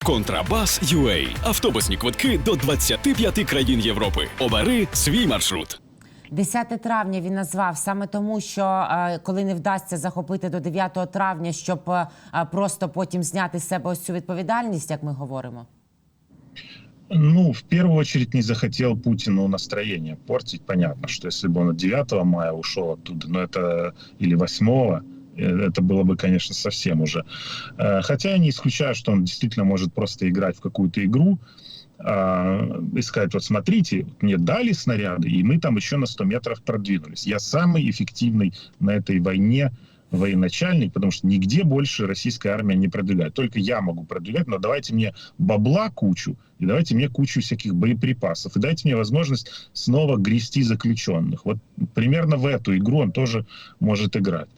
Контрабас.UA. Автобусні квитки до 25 країн Європи. Обери свій маршрут. 10 травня він назвав саме тому, що коли не вдасться захопити до 9 травня, щоб просто потім зняти з себе ось цю відповідальність, як ми говоримо? Ну, в первую очередь не захотел Путину настроение портить. Понятно, что если бы он от 9 мая ушел оттуда, ну это или 8, это было бы, конечно, совсем уже. Хотя я не исключаю, что он действительно может просто играть в какую-то игру, и сказать, вот смотрите, мне дали снаряды, и мы там еще на 100 метров продвинулись. Я самый эффективный на этой войне военачальник, потому что нигде больше российская армия не продвигает. Только я могу продвигать, но давайте мне бабла кучу, и давайте мне кучу всяких боеприпасов, и дайте мне возможность снова грести заключенных. Вот примерно в эту игру он тоже может играть.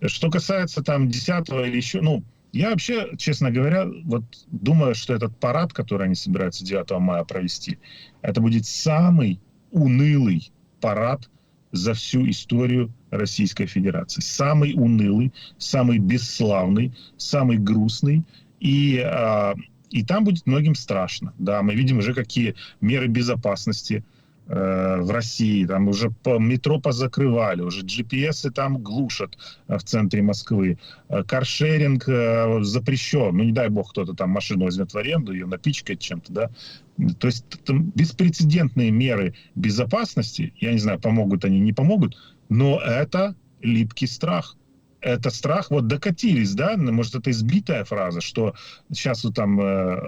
Что касается там 10 или еще, ну, я вообще, честно говоря, вот думаю, что этот парад, который они собираются 9 мая провести, это будет самый унылый парад за всю историю Российской Федерации. Самый унылый, самый бесславный, самый грустный. И там будет многим страшно. Да, мы видим уже, какие меры безопасности в России. Там уже метро позакрывали, уже GPS там глушат в центре Москвы. Каршеринг запрещен. Ну, не дай бог, кто-то там машину возьмет в аренду, ее напичкает чем-то, да. То есть там беспрецедентные меры безопасности. Я не знаю, помогут они, не помогут, но это липкий страх. Это страх, вот докатились, да, может, это избитая фраза, что сейчас вот там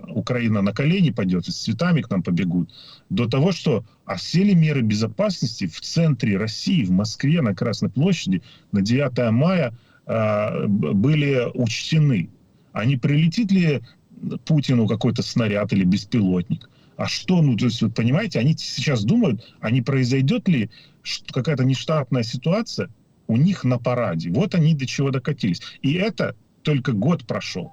Украина на колени пойдет, и с цветами к нам побегут, до того, что все ли меры безопасности в центре России, в Москве, на Красной площади на 9 мая были учтены. А не прилетит ли Путину какой-то снаряд или беспилотник? А что, ну, то есть, вы понимаете, они сейчас думают, а не произойдет ли какая-то нештатная ситуация у них на параде. Вот они до чего докатились. И это только год прошел.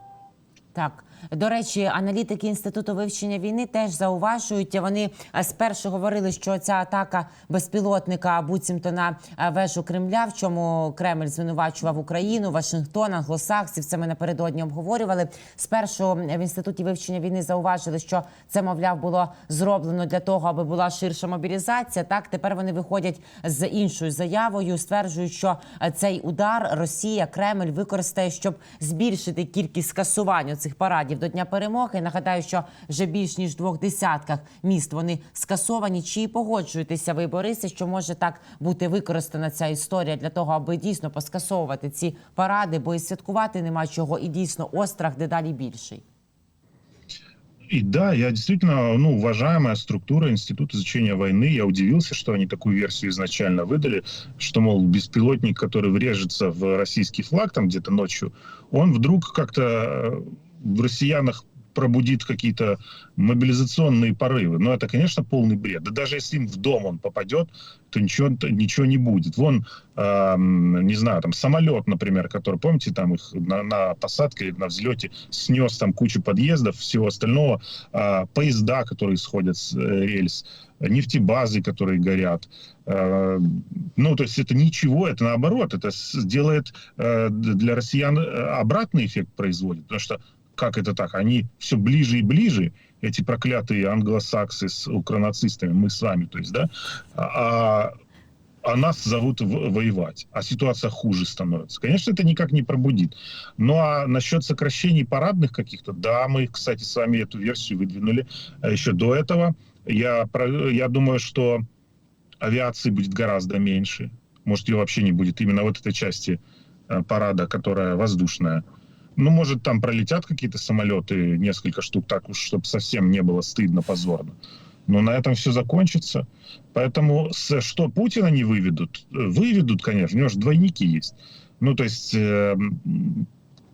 Так. До речі, аналітики Інституту вивчення війни теж зауважують, вони спершу говорили, що ця атака безпілотника буцімто на вежу Кремля, в чому Кремль звинувачував Україну, Вашингтон, англосаксів, це ми напередодні обговорювали. Спершу в Інституті вивчення війни зауважили, що це, мовляв, було зроблено для того, аби була ширша мобілізація. Так, тепер вони виходять з іншою заявою, стверджують, що цей удар Росія, Кремль використає, щоб збільшити кількість скасувань цих парадів до Дня перемоги. Нагадаю, що вже більш ніж 20 міст вони скасовані. Чи погоджуєтеся ви, Борисе, що може так бути використана ця історія для того, аби дійсно поскасовувати ці паради, бо і святкувати нема чого, і дійсно острах дедалі більший? И да, я действительно, ну, уважаемая структура Института изучения войны, я удивился, что они такую версию изначально выдали, что, мол, беспилотник, который врежется в российский флаг там где-то ночью, он вдруг как-то в россиянах пробудит какие-то мобилизационные порывы. Но это, конечно, полный бред. Да даже если им в дом он попадет, то ничего не будет. Вон, не знаю, там самолет, например, который, помните, там их на посадке или на взлете снес там кучу подъездов, всего остального, поезда, которые сходят с рельс, нефтебазы, которые горят. Ну, то есть это ничего, это наоборот, это сделает для россиян обратный эффект производит, потому что как это так? Они все ближе и ближе, эти проклятые англосаксы с укронацистами, мы с вами, то есть, да, а нас зовут воевать, а ситуация хуже становится. Конечно, это никак не пробудит. Ну, а насчет сокращений парадных каких-то, да, мы, кстати, с вами эту версию выдвинули еще до этого. Я думаю, что авиации будет гораздо меньше. Может, ее вообще не будет. Именно вот этой части парада, которая воздушная. Ну, может, там пролетят какие-то самолеты, несколько штук, так уж, чтобы совсем не было стыдно, позорно. Но на этом все закончится. Поэтому что Путина не выведут? Выведут, конечно, у него же двойники есть. Ну, то есть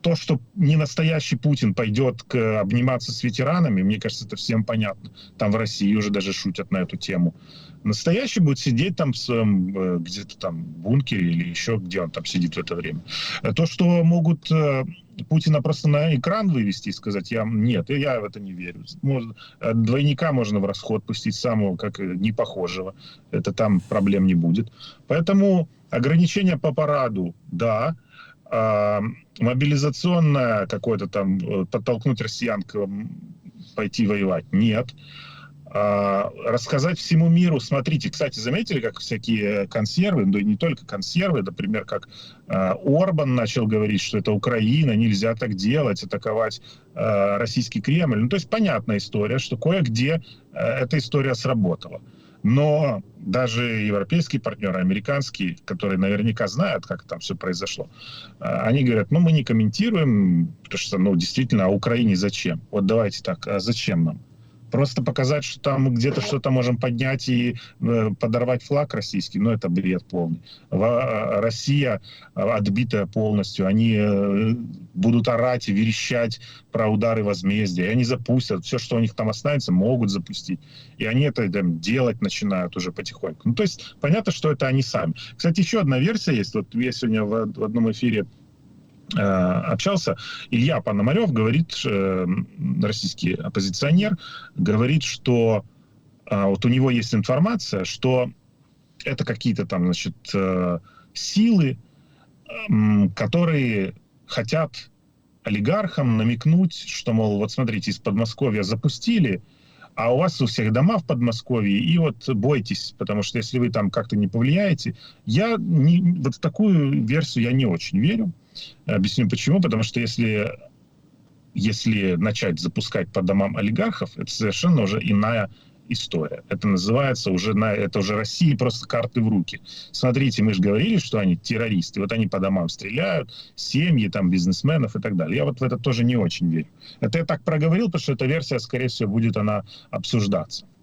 то, что не настоящий Путин пойдет обниматься с ветеранами, мне кажется, это всем понятно. Там в России уже даже шутят на эту тему. Настоящий будет сидеть там в своем где-то там бункере или еще где он там сидит в это время. То, что могут Путина просто на экран вывести и сказать, нет, я в это не верю. Двойника можно в расход пустить, самого как непохожего. Это там проблем не будет. Поэтому ограничения по параду, да. Мобилизационное какое-то там, подтолкнуть россиян к пойти воевать? Нет. Рассказать всему миру, смотрите, кстати, заметили, как всякие консервы, да и не только консервы, например, как Орбан начал говорить, что это Украина, нельзя так делать, атаковать российский Кремль. Ну, то есть понятная история, что кое-где эта история сработала. Но даже европейские партнеры, американские, которые наверняка знают, как там все произошло, они говорят, ну, мы не комментируем, потому что, ну, действительно, а Украине зачем? Вот давайте так, а зачем нам? Просто показать, что там мы где-то что-то можем поднять и подорвать флаг российский, ну, это бред полный. Россия отбитая полностью, они будут орать и верещать про удары возмездия, и они запустят все, что у них там останется, могут запустить. И они это там, делать начинают уже потихоньку. Ну, то есть понятно, что это они сами. Кстати, еще одна версия есть. Вот я сегодня в одном эфире общался, Илья Пономарев говорит, российский оппозиционер, говорит, что вот у него есть информация, что это какие-то там, значит, силы, которые хотят олигархам намекнуть, что, мол, вот смотрите, из Подмосковья запустили, а у вас у всех дома в Подмосковье, и вот бойтесь, потому что если вы там как-то не повлияете, вот в такую версию я не очень верю. Объясню почему. Потому что если начать запускать по домам олигархов, это совершенно уже иная история. Это называется это уже России просто карты в руки. Смотрите, мы же говорили, что они террористы. Вот они по домам стреляют, семьи, там, бизнесменов и так далее. Я вот в это тоже не очень верю. Это я так проговорил, потому что эта версия, скорее всего, будет она обсуждаться.